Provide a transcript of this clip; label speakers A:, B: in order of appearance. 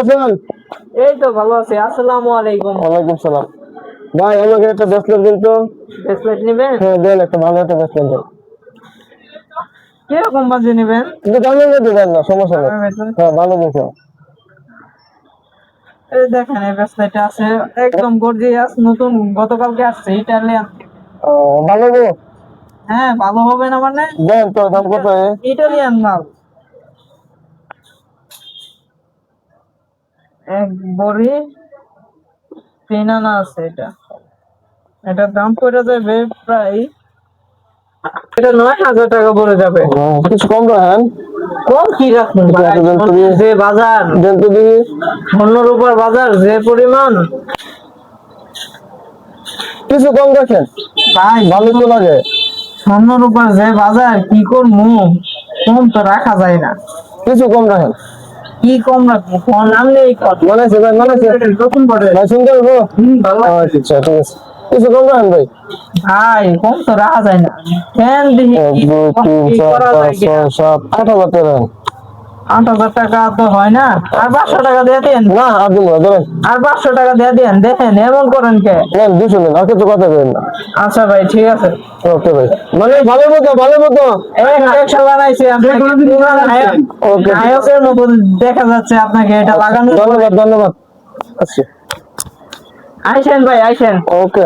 A: আছেন?
B: এই তো ভালো আছি। আসসালামু আলাইকুম।
A: ওয়ালাইকুম সালাম। ভাই আমাকে একটা ব্রেসলেট দিন তো।
B: ব্রেসলেট নেবেন?
A: হ্যাঁ দেন, একটা ভালো একটা ব্রেসলেট দেন।
B: কিরকম বাজে নেবেন?
A: কিন্তু দামের মধ্যে দেন না, সমস্যা নেই। হ্যাঁ ভালো দেখে।
B: এই দেখেন এই ব্রেসলেটটা আছে একদম গর্জিয়াস, নতুন গতকালকে আসছে ইটালিয়ান।
A: ও ভালো গো।
B: হ্যাঁ ভালো হবে না মানে?
A: দেন তো, দাম কত?
B: ইটালিয়ান মাল, এক বড়ি 3 আনা আছে। এটার দাম পড়ে যাবে প্রায়, এটা 9,000 টাকা পড়ে যাবে।
A: কিছু কম রাখেন।
B: কম কি রাখুন ভাই? যে বাজার,
A: দেন তো দেখি।
B: স্বর্ণের উপর বাজার যে পরিমাণ
A: কিছু কম রাখেন
B: ভাই,
A: ভালো তো লাগে।
B: স্বর্ণের উপর যে বাজার, কি করবো? কম তো রাখা যায় না।
A: কিছু কম রাখেন।
B: কি কম রাখবো? ফোন আনলেই কত।
A: মানে আছে ভাই, মানে আছে।
B: নতুন করে
A: ভাই শুনতে পারবো?
B: ভালো
A: আচ্ছা ঠিক আছে, কিছু কম রাখেন ভাই।
B: ভাই, কম তো রাখা যায় না। ফ্যান দেখি
A: 1 2 3
B: কি
A: 4
B: করা যায়
A: 5
B: কিনা।
A: 6 7 8,000 টাকা।
B: 8,000 টাকা তো হয় না, আর 500 টাকা দিয়ে দেন।
A: না আর দিব না, ধরেন।
B: আর 500 টাকা দিয়ে দেন। দেখেন এমন করেন কে?
A: নেন 200 নেন, আর কিছু কথা বলেন না।
B: আচ্ছা ভাই ঠিক আছে।
A: ওকে ভাই, মানে ভালো মতো ভালো মতো।
B: একশো বানাইছি আপনাকে,
A: ওকে,
B: নায়কের মতো দেখা যাচ্ছে আপনাকে এটা লাগানো।
A: ধন্যবাদ ধন্যবাদ। আচ্ছা
B: আইসেন ভাই, আইসেন।
A: ওকে।